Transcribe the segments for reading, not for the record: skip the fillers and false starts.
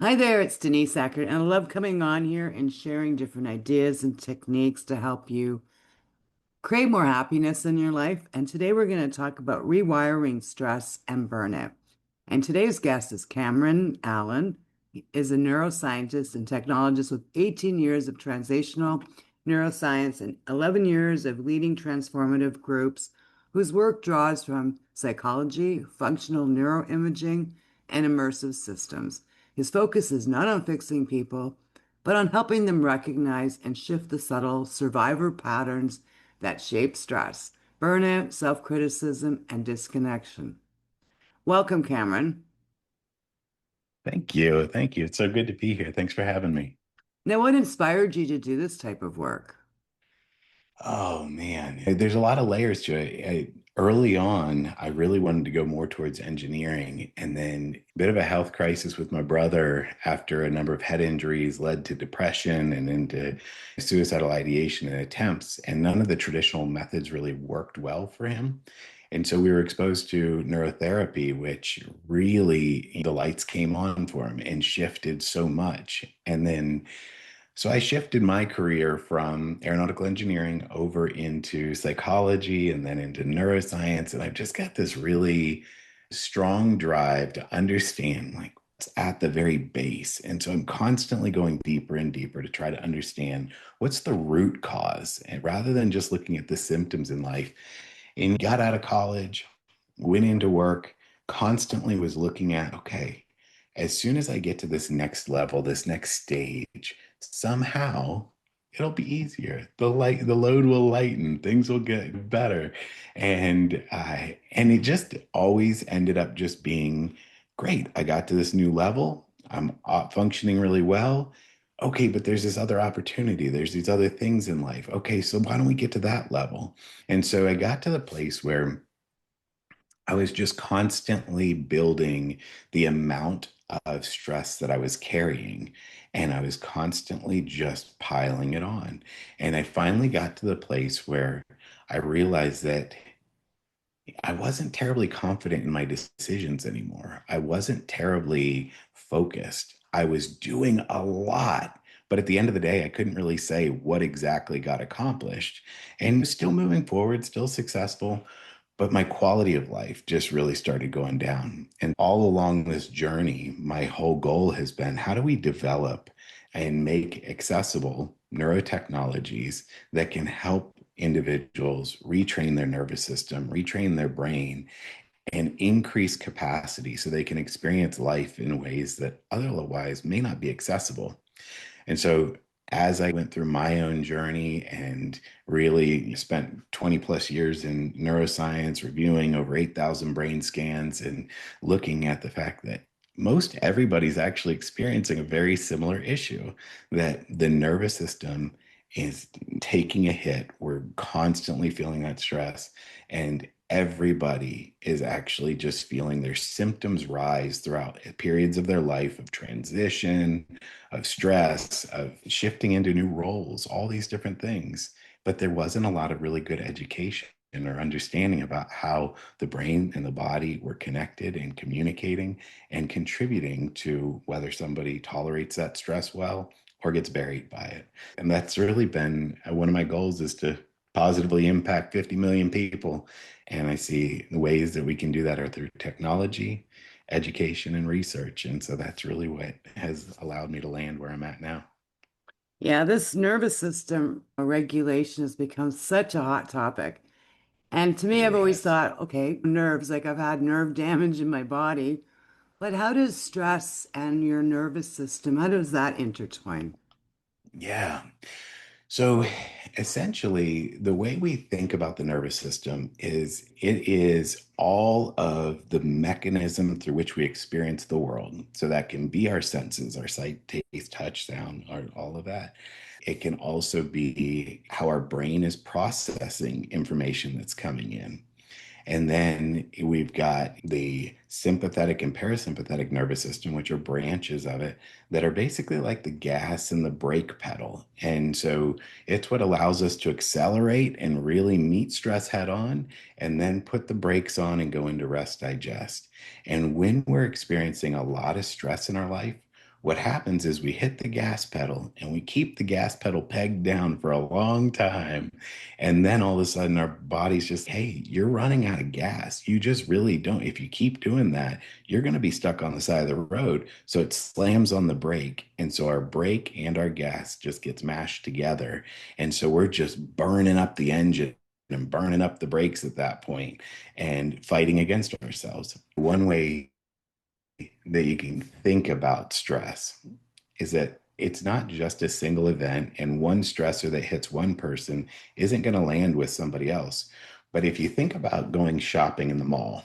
Hi there, it's Denise Eckert, and I love coming on here and sharing different ideas and techniques to help you create more happiness in your life. And today we're going to talk about rewiring stress and burnout. And today's guest is Cameron Allen. He is a neuroscientist and technologist with 18 years of translational neuroscience and 11 years of leading transformative groups whose work draws from psychology, functional neuroimaging, and immersive systems. His focus is not on fixing people, but on helping them recognize and shift the subtle survivor patterns that shape stress, burnout, self criticism, and disconnection. Welcome, Cameron. Thank you. Thank you. It's so good to be here. Thanks for having me. Now, what inspired you to do this type of work? Oh man, there's a lot of layers to it. Early on, I really wanted to go more towards engineering, and then a bit of a health crisis with my brother after a number of head injuries led to depression and into suicidal ideation and attempts, and none of the traditional methods really worked well for him. And so we were exposed to neurotherapy, which really the lights came on for him and shifted so much. And then so I shifted my career from aeronautical engineering over into psychology and then into neuroscience. And I've just got this really strong drive to understand like what's at the very base. And so I'm constantly going deeper and deeper to try to understand what's the root cause. And rather than just looking at the symptoms in life, and got out of college, went into work, constantly was looking at, okay, as soon as I get to this next level, this next stage, somehow it'll be easier. The load will lighten, things will get better. And it just always ended up just being great. I got to this new level. I'm functioning really well. Okay, but there's this other opportunity. There's these other things in life. Okay, so why don't we get to that level? And so I got to the place where I was just constantly building the amount of stress that I was carrying, and I was constantly just piling it on. And I finally got to the place where I realized that I wasn't terribly confident in my decisions anymore. I wasn't terribly focused. I was doing a lot, but at the end of the day, I couldn't really say what exactly got accomplished. And was still moving forward, still successful, but my quality of life just really started going down. And all along this journey, my whole goal has been how do we develop and make accessible neurotechnologies that can help individuals retrain their nervous system, retrain their brain, and increase capacity so they can experience life in ways that otherwise may not be accessible. And so as I went through my own journey and really spent 20 plus years in neuroscience, reviewing over 8,000 brain scans and looking at the fact that most everybody's actually experiencing a very similar issue, that the nervous system is taking a hit. We're constantly feeling that stress, and everybody is actually just feeling their symptoms rise throughout periods of their life of transition, of stress, of shifting into new roles, all these different things. But there wasn't a lot of really good education or understanding about how the brain and the body were connected and communicating and contributing to whether somebody tolerates that stress well or gets buried by it. And that's really been one of my goals, is to positively impact 50 million people. And I see the ways that we can do that are through technology, education, and research. And so that's really what has allowed me to land where I'm at now. Yeah, this nervous system regulation has become such a hot topic. And to It me, I've really always has. thought, okay, nerves, like I've had nerve damage in my body, but how does stress and your nervous system, how does that intertwine? Yeah. So essentially, the way we think about the nervous system is it is all of the mechanism through which we experience the world. So that can be our senses, our sight, taste, touch, sound, or all of that. It can also be how our brain is processing information that's coming in. And then we've got the sympathetic and parasympathetic nervous system, which are branches of it that are basically like the gas and the brake pedal. And so it's what allows us to accelerate and really meet stress head on, and then put the brakes on and go into rest digest. And when we're experiencing a lot of stress in our life, What happens is we hit the gas pedal and we keep the gas pedal pegged down for a long time. And then all of a sudden, our body's just, hey, you're running out of gas. You just really don't. If you keep doing that, you're going to be stuck on the side of the road. So it slams on the brake. And so our brake and our gas just gets mashed together. And so we're just burning up the engine and burning up the brakes at that point and fighting against ourselves. One way that you can think about stress is that it's not just a single event, and one stressor that hits one person isn't going to land with somebody else. But if you think about going shopping in the mall,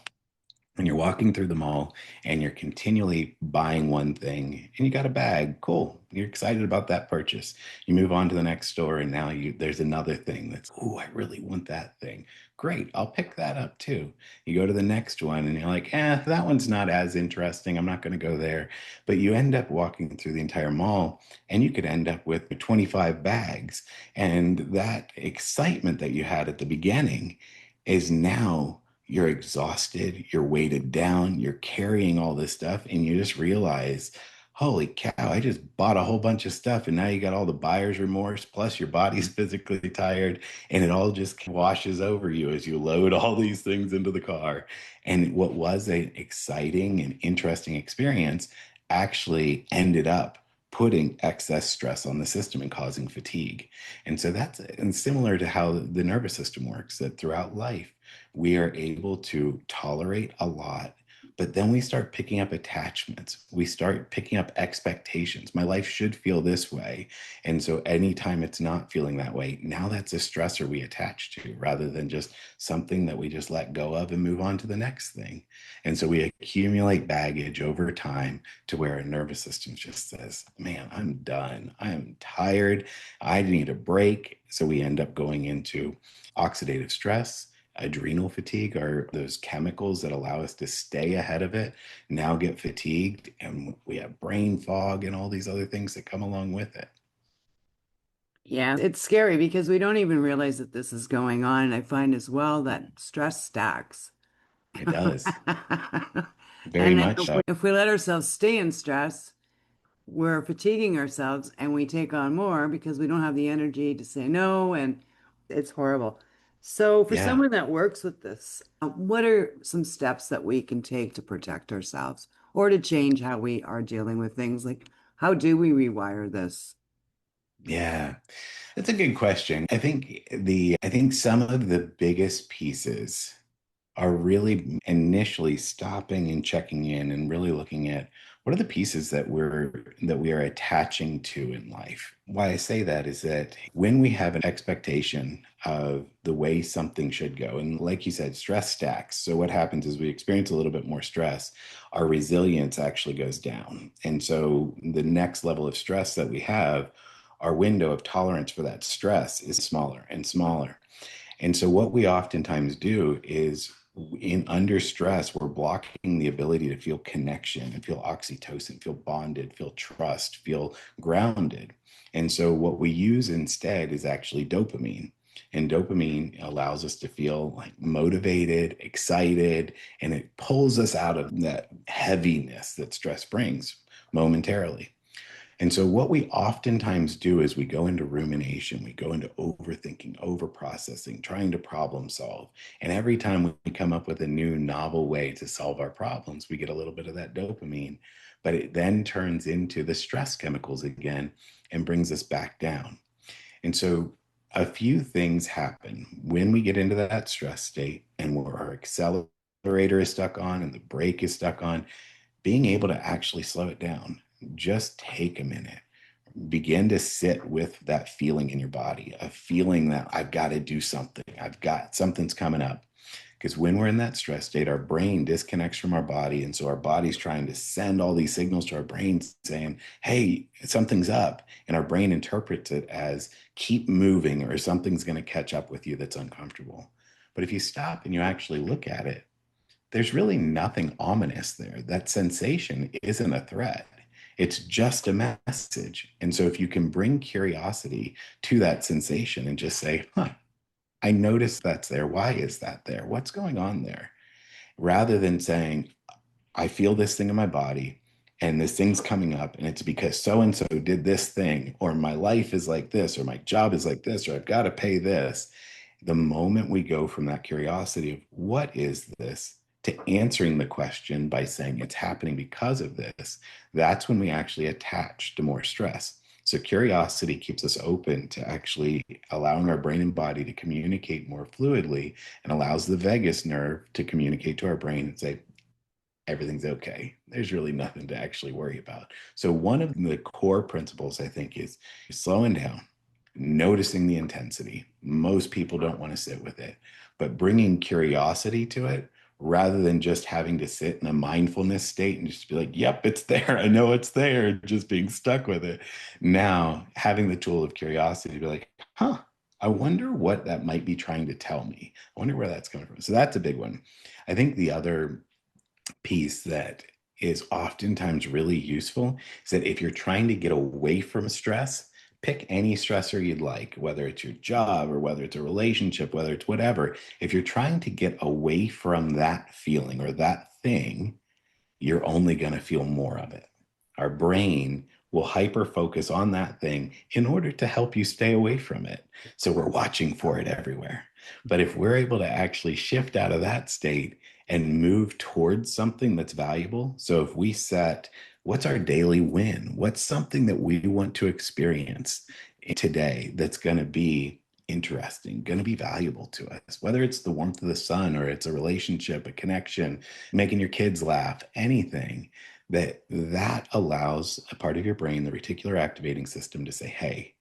and you're walking through the mall and you're continually buying one thing and you got a bag, cool, you're excited about that purchase. You move on to the next store and now there's another thing that's, oh, I really want that thing. Great, I'll pick that up too. You go to the next one and you're like, that one's not as interesting, I'm not going to go there. But you end up walking through the entire mall and you could end up with 25 bags, and that excitement that you had at the beginning is now you're exhausted, you're weighted down, you're carrying all this stuff, and you just realize, holy cow, I just bought a whole bunch of stuff, and now you got all the buyer's remorse, plus your body's physically tired, and it all just washes over you as you load all these things into the car. And what was an exciting and interesting experience actually ended up putting excess stress on the system and causing fatigue. And so that's and similar to how the nervous system works, that throughout life, we are able to tolerate a lot, but then we start picking up attachments. We start picking up expectations. My life should feel this way. And so anytime it's not feeling that way, now that's a stressor we attach to rather than just something that we just let go of and move on to the next thing. And so we accumulate baggage over time to where our nervous system just says, man, I'm done. I am tired. I need a break. So we end up going into oxidative stress. Adrenal fatigue are those chemicals that allow us to stay ahead of it, now get fatigued, and we have brain fog and all these other things that come along with it. Yeah, it's scary because we don't even realize that this is going on. And I find as well that stress stacks. It does, very And then much so. if we let ourselves stay in stress, we're fatiguing ourselves and we take on more because we don't have the energy to say no, and it's horrible. So, for Yeah. someone that works with this, what are some steps that we can take to protect ourselves or to change how we are dealing with things? Like, how do we rewire this? Yeah. That's a good question. I think some of the biggest pieces are really initially stopping and checking in and really looking at what are the pieces that we are attaching to in life. Why I say that is that when we have an expectation of the way something should go, and like you said, stress stacks. So what happens is we experience a little bit more stress, our resilience actually goes down. And so the next level of stress that we have, our window of tolerance for that stress is smaller and smaller. And so what we oftentimes do is in under stress, we're blocking the ability to feel connection and feel oxytocin, feel bonded, feel trust, feel grounded. And so what we use instead is actually dopamine. And dopamine allows us to feel like motivated, excited, and it pulls us out of that heaviness that stress brings momentarily. And so, what we oftentimes do is we go into rumination, we go into overthinking, overprocessing, trying to problem solve. And every time we come up with a new novel way to solve our problems, we get a little bit of that dopamine, but it then turns into the stress chemicals again and brings us back down. And so, a few things happen when we get into that stress state and where our accelerator is stuck on and the brake is stuck on, being able to actually slow it down. Just take a minute, begin to sit with that feeling in your body, a feeling that I've got to do something, I've got something's coming up. Because when we're in that stress state, our brain disconnects from our body. And so our body's trying to send all these signals to our brain saying, hey, something's up. And our brain interprets it as keep moving or something's going to catch up with you that's uncomfortable. But if you stop and you actually look at it, there's really nothing ominous there. That sensation isn't a threat. It's just a message. And so if you can bring curiosity to that sensation and just say, I noticed that's there. Why is that there? What's going on there? Rather than saying, I feel this thing in my body and this thing's coming up, and it's because so and so did this thing, or my life is like this, or my job is like this, or I've got to pay this. The moment we go from that curiosity of what is this to answering the question by saying it's happening because of this, that's when we actually attach to more stress. So curiosity keeps us open to actually allowing our brain and body to communicate more fluidly, and allows the vagus nerve to communicate to our brain and say, everything's okay. There's really nothing to actually worry about. So, one of the core principles, I think, is slowing down, noticing the intensity. Most people don't want to sit with it, but bringing curiosity to it rather than just having to sit in a mindfulness state and just be like, yep, it's there. I know it's there, just being stuck with it. Now, having the tool of curiosity to be like, huh, I wonder what that might be trying to tell me. I wonder where that's coming from. So, that's a big one. I think the other piece that is oftentimes really useful is that if you're trying to get away from stress, pick any stressor you'd like, whether it's your job or whether it's a relationship, whether it's whatever. If you're trying to get away from that feeling or that thing, you're only going to feel more of it. Our brain will hyper focus on that thing in order to help you stay away from it. So we're watching for it everywhere. But if we're able to actually shift out of that state and move towards something that's valuable, so if we set what's our daily win, what's something that we want to experience today that's going to be interesting, going to be valuable to us, whether it's the warmth of the sun or it's a relationship, a connection, making your kids laugh, anything that allows a part of your brain, the reticular activating system, to say, hey,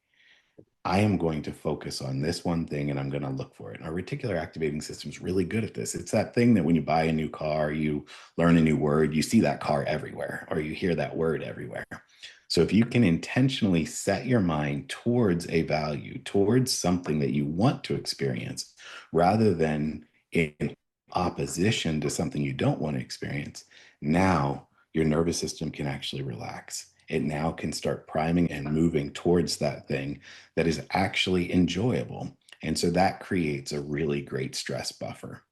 I am going to focus on this one thing and I'm going to look for it. And our reticular activating system is really good at this. It's that thing that when you buy a new car, you learn a new word, you see that car everywhere, or you hear that word everywhere. So if you can intentionally set your mind towards a value, towards something that you want to experience, rather than in opposition to something you don't want to experience, now your nervous system can actually relax. It now can start priming and moving towards that thing that is actually enjoyable. And so that creates a really great stress buffer.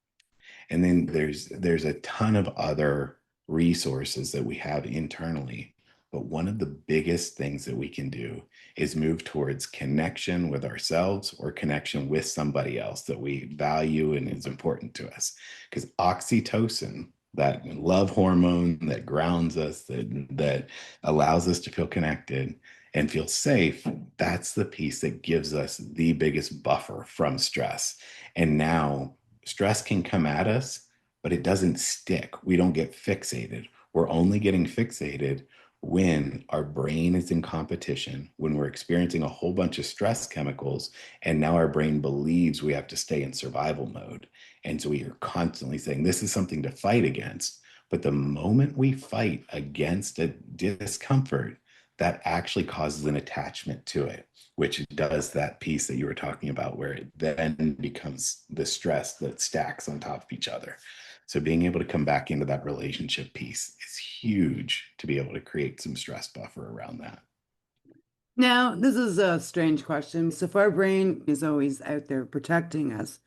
And then there's a ton of other resources that we have internally. But one of the biggest things that we can do is move towards connection with ourselves or connection with somebody else that we value and is important to us. Because oxytocin, that love hormone that grounds us, that allows us to feel connected and feel safe, that's the piece that gives us the biggest buffer from stress. And now stress can come at us, but it doesn't stick. We don't get fixated. We're only getting fixated when our brain is in competition, when we're experiencing a whole bunch of stress chemicals, and now our brain believes we have to stay in survival mode. And so we are constantly saying, this is something to fight against. But the moment we fight against a discomfort, that actually causes an attachment to it, which does that piece that you were talking about, where it then becomes the stress that stacks on top of each other. So being able to come back into that relationship piece is huge to be able to create some stress buffer around that. Now, this is a strange question. So if our brain is always out there protecting us,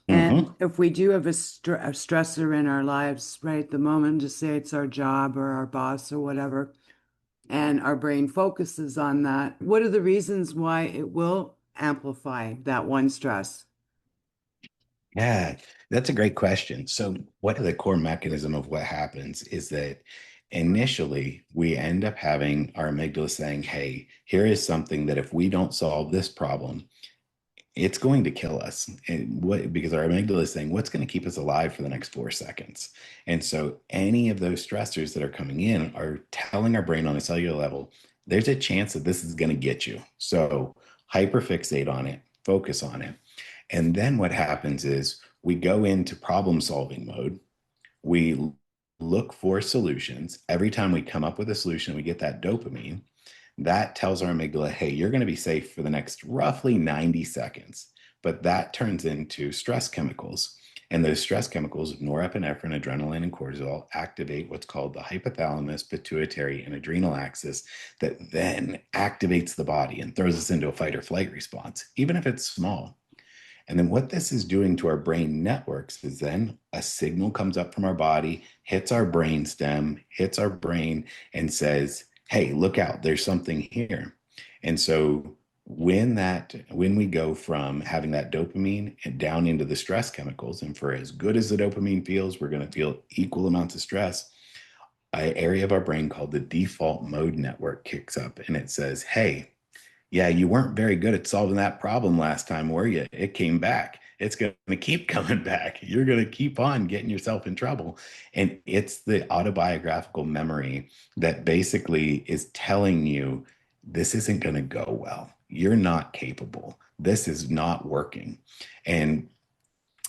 and Mm-hmm. if we do have a stressor in our lives right at the moment, just say it's our job or our boss or whatever, and our brain focuses on that, what are the reasons why it will amplify that one stress? Yeah, that's a great question. So, what the core mechanism of what happens is that initially we end up having our amygdala saying, hey, here is something that if we don't solve this problem, it's going to kill us. And what, because our amygdala is saying, what's going to keep us alive for the next 4 seconds? And so, any of those stressors that are coming in are telling our brain on a cellular level, there's a chance that this is going to get you. So, hyperfixate on it, focus on it. And then what happens is we go into problem solving mode. We look for solutions. Every time we come up with a solution, we get that dopamine. That tells our amygdala, hey, you're going to be safe for the next roughly 90 seconds. But that turns into stress chemicals. And those stress chemicals, norepinephrine, adrenaline, and cortisol, activate what's called the hypothalamus, pituitary, and adrenal axis, that then activates the body and throws us into a fight or flight response, even if it's small. And then what this is doing to our brain networks is then a signal comes up from our body, hits our brain stem, hits our brain, and says, hey, look out, there's something here. And so when we go from having that dopamine and down into the stress chemicals, and for as good as the dopamine feels, we're going to feel equal amounts of stress. An area of our brain called the default mode network kicks up and it says, hey, yeah, you weren't very good at solving that problem last time, were you? It came back. It's going to keep coming back. You're going to keep on getting yourself in trouble. And it's the autobiographical memory that basically is telling you this isn't going to go well. You're not capable. This is not working. And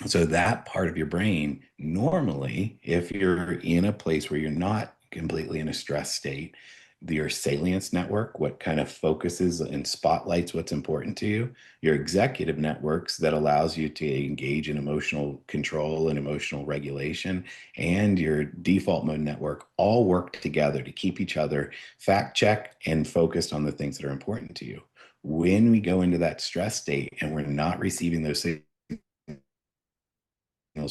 so that part of your brain, normally, if you're in a place where you're not completely in a stress state, your salience network, what kind of focuses and spotlights what's important to you, your executive networks that allows you to engage in emotional control and emotional regulation, and your default mode network all work together to keep each other fact check and focused on the things that are important to you. When we go into that stress state and we're not receiving those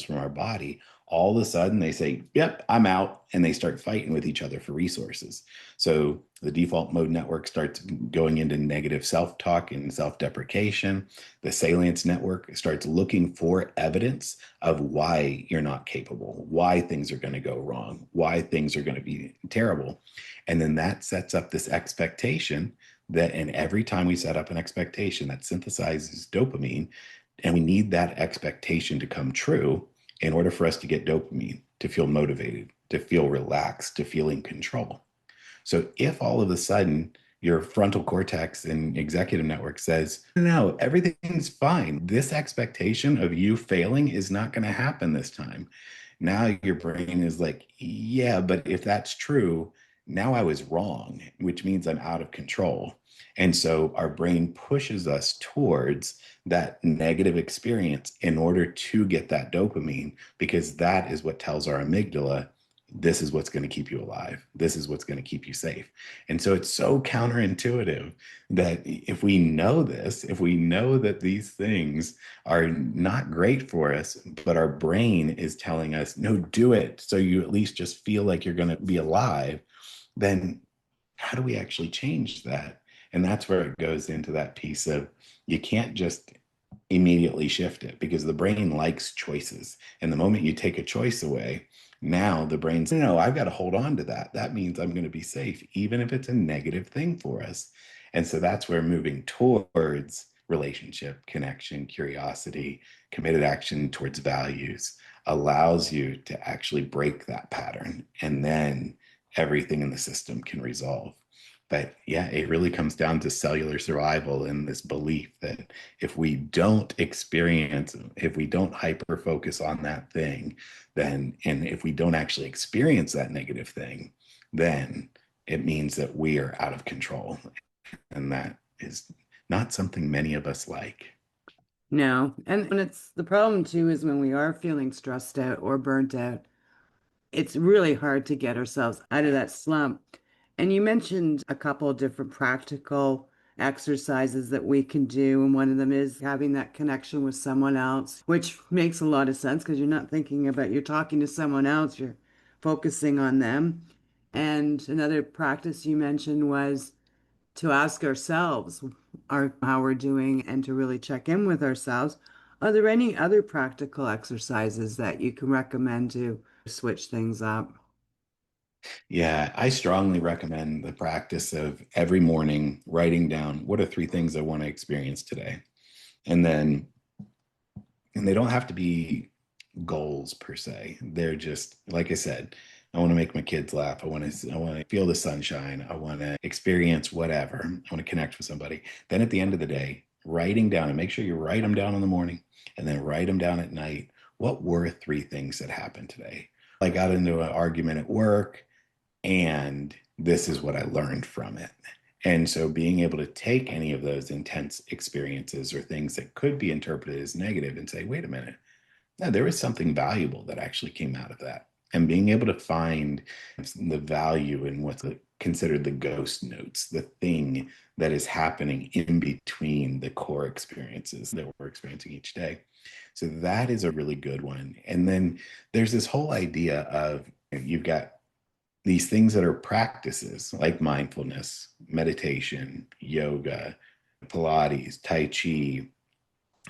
from our body, all of a sudden they say, yep, I'm out. And they start fighting with each other for resources. So the default mode network starts going into negative self talk and self deprecation. The salience network starts looking for evidence of why you're not capable, why things are going to go wrong, why things are going to be terrible. And then that sets up this expectation that, and every time we set up an expectation that synthesizes dopamine, and we need that expectation to come true in order for us to get dopamine, to feel motivated, to feel relaxed, to feel in control. So if all of a sudden your frontal cortex and executive network says, no, everything's fine. This expectation of you failing is not going to happen this time. Now your brain is like, yeah, but if that's true, now I was wrong, which means I'm out of control. And so our brain pushes us towards that negative experience in order to get that dopamine, because that is what tells our amygdala, this is what's going to keep you alive. This is what's going to keep you safe. And so it's so counterintuitive that if we know this, if we know that these things are not great for us, but our brain is telling us, no, do it. So you at least just feel like you're going to be alive, then how do we actually change that? And that's where it goes into that piece of you can't just immediately shift it, because the brain likes choices. And the moment you take a choice away, now the brain's, no, I've got to hold on to that. That means I'm going to be safe, even if it's a negative thing for us. And so that's where moving towards relationship, connection, curiosity, committed action towards values allows you to actually break that pattern. And then everything in the system can resolve. But yeah, it really comes down to cellular survival and this belief that if we don't experience, if we don't hyper focus on that thing, then, and if we don't actually experience that negative thing, then it means that we are out of control. And that is not something many of us like. No. And when it's the problem too is when we are feeling stressed out or burnt out, it's really hard to get ourselves out of that slump. And you mentioned a couple of different practical exercises that we can do. And one of them is having that connection with someone else, which makes a lot of sense because you're not thinking about, you're talking to someone else, you're focusing on them. And another practice you mentioned was to ask ourselves how we're doing and to really check in with ourselves. Are there any other practical exercises that you can recommend to switch things up? Yeah, I strongly recommend the practice of every morning writing down what are three things I want to experience today. And then, and they don't have to be goals per se. They're just, like I said, I want to make my kids laugh. I want to feel the sunshine. I want to experience whatever. I want to connect with somebody. Then at the end of the day, writing down, and make sure you write them down in the morning and then write them down at night. What were three things that happened today? I got into an argument at work and this is what I learned from it. And so being able to take any of those intense experiences or things that could be interpreted as negative and say, wait a minute, no, there was something valuable that actually came out of that. And being able to find the value in what's considered the ghost notes, the thing that is happening in between the core experiences that we're experiencing each day. So that is a really good one. And then there's this whole idea of you've got these things that are practices like mindfulness, meditation, yoga, Pilates, Tai Chi,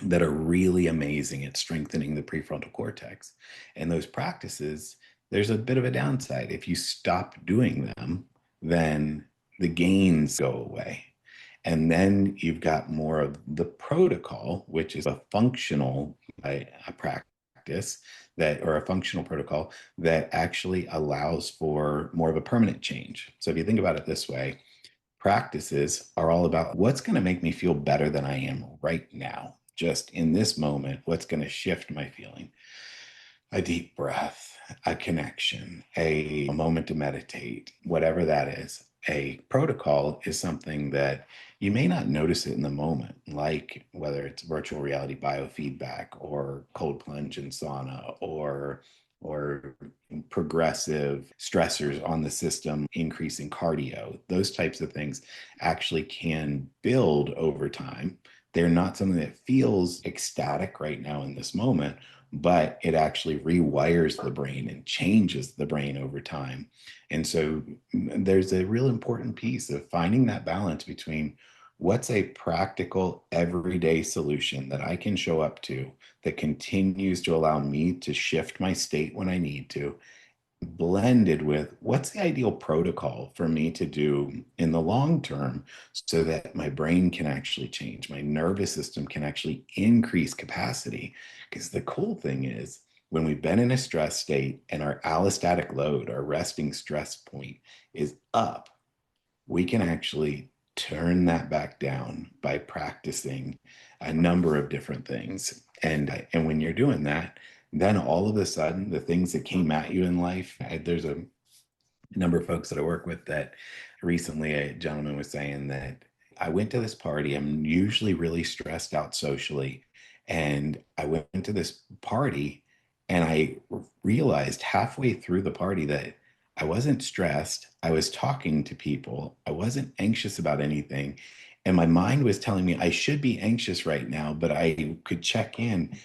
that are really amazing at strengthening the prefrontal cortex. And those practices, there's a bit of a downside. If you stop doing them, then the gains go away. And then you've got more of the protocol, which is a functional a practice that, or a functional protocol that actually allows for more of a permanent change. So if you think about it this way, practices are all about what's going to make me feel better than I am right now, just in this moment, what's going to shift my feeling. A deep breath, a connection, a moment to meditate, whatever that is. A protocol is something that you may not notice it in the moment, like whether it's virtual reality biofeedback or cold plunge and sauna or progressive stressors on the system, increasing cardio. Those types of things actually can build over time. They're not something that feels ecstatic right now in this moment, but it actually rewires the brain and changes the brain over time. And so there's a real important piece of finding that balance between what's a practical everyday solution that I can show up to that continues to allow me to shift my state when I need to, blended with what's the ideal protocol for me to do in the long term so that my brain can actually change, my nervous system can actually increase capacity. Because the cool thing is, when we've been in a stress state and our allostatic load, our resting stress point is up, we can actually turn that back down by practicing a number of different things. And when you're doing that, then all of a sudden, the things that came at you in life, there's a number of folks that I work with that recently a gentleman was saying that I went to this party. I'm usually really stressed out socially. And I went to this party and I realized halfway through the party that I wasn't stressed. I was talking to people. I wasn't anxious about anything. And my mind was telling me I should be anxious right now, but I could check in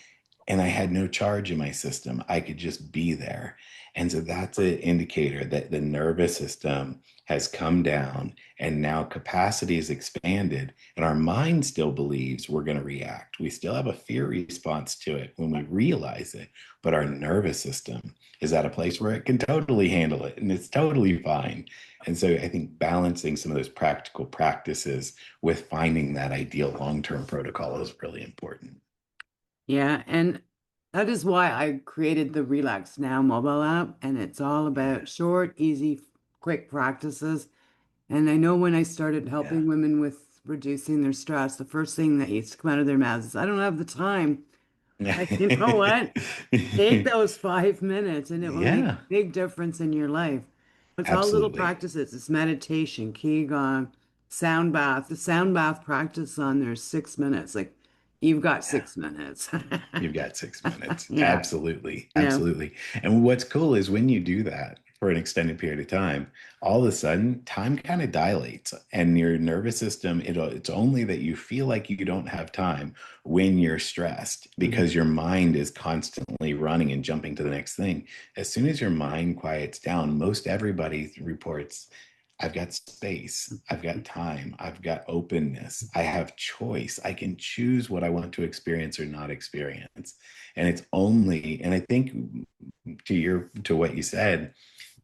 and I had no charge in my system. I could just be there. And so that's an indicator that the nervous system has come down and now capacity is expanded. And our mind still believes we're going to react. We still have a fear response to it when we realize it. But our nervous system is at a place where it can totally handle it and it's totally fine. And so I think balancing some of those practical practices with finding that ideal long term protocol is really important. Yeah, and that is why I created the Relax Now mobile app, and it's all Yeah. about short, easy, quick practices. And I know when I started Yeah. helping women with reducing their stress, the first thing that used to come out of their mouths is, I don't have the time. Like, you know what? Take those 5 minutes and it will make a Yeah, big difference in your life. It's all little absolutely. practices. It's meditation, qigong, sound bath. The sound bath practice on there is 6 minutes. Like, you've got Yeah. 6 minutes. You've got 6 minutes. Yeah. Absolutely. Yeah. Absolutely. And what's cool is when you do that for an extended period of time, all of a sudden time kind of dilates and your nervous system, it's only that you feel like you don't have time when you're stressed because Mhm. your mind is constantly running and jumping to the next thing. As soon as your mind quiets down, most everybody reports, I've got space, I've got time, I've got openness, I have choice. I can choose what I want to experience or not experience. And it's only, and I think to what you said,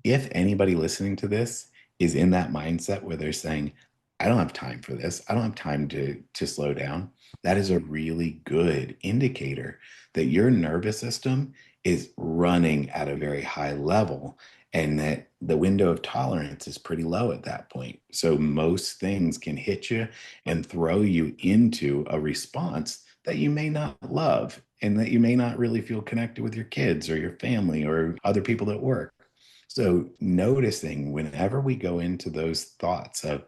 if anybody listening to this is in that mindset where they're saying, I don't have time for this, I don't have time to slow down, that is a really good indicator that your nervous system is running at a very high level and that the window of tolerance is pretty low at that point. So most things can hit you and throw you into a response that you may not love and that you may not really feel connected with your kids or your family or other people at work. So noticing whenever we go into those thoughts of,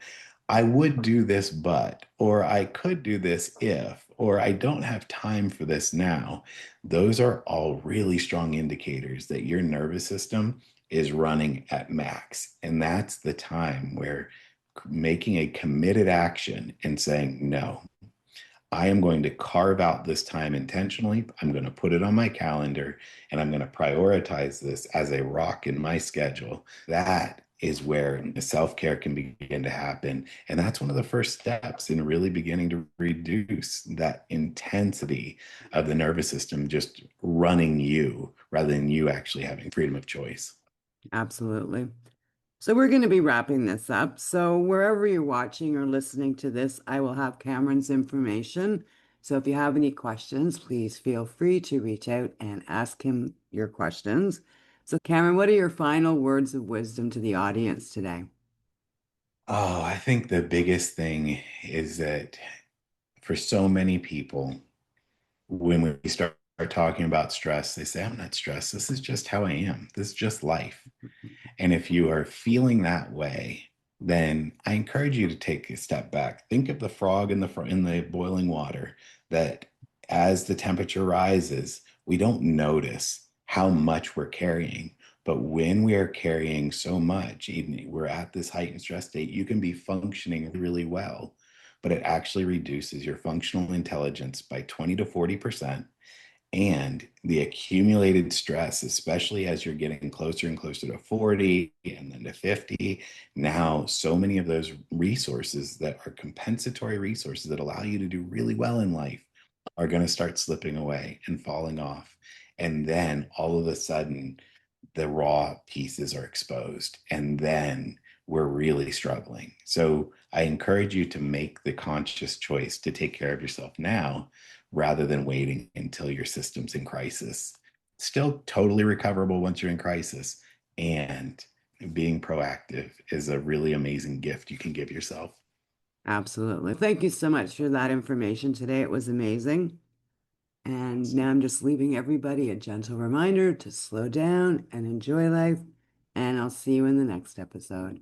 I would do this, but, or I could do this if, or I don't have time for this now, those are all really strong indicators that your nervous system is running at max. And that's the time where making a committed action and saying, no, I am going to carve out this time intentionally. I'm going to put it on my calendar and I'm going to prioritize this as a rock in my schedule. That is where the self care can begin to happen. And that's one of the first steps in really beginning to reduce that intensity of the nervous system just running you rather than you actually having freedom of choice. Absolutely. So we're going to be wrapping this up. So wherever you're watching or listening to this, I will have Cameron's information. So if you have any questions, please feel free to reach out and ask him your questions. So Cameron, what are your final words of wisdom to the audience today? Oh, I think the biggest thing is that for so many people, when we start talking about stress, they say, I'm not stressed. This is just how I am. This is just life. And if you are feeling that way, then I encourage you to take a step back. Think of the frog in the boiling water, that as the temperature rises, we don't notice how much we're carrying. But when we are carrying so much, even we're at this heightened stress state, you can be functioning really well, but it actually reduces your functional intelligence by 20 to 40%. And the accumulated stress, especially as you're getting closer and closer to 40 and then to 50, now so many of those resources that are compensatory resources that allow you to do really well in life are going to start slipping away and falling off. And then all of a sudden, the raw pieces are exposed. And then we're really struggling. So I encourage you to make the conscious choice to take care of yourself now rather than waiting until your system's in crisis. Still totally recoverable once you're in crisis. And being proactive is a really amazing gift you can give yourself. Absolutely. Thank you so much for that information today. It was amazing. And now I'm just leaving everybody a gentle reminder to slow down and enjoy life. And I'll see you in the next episode.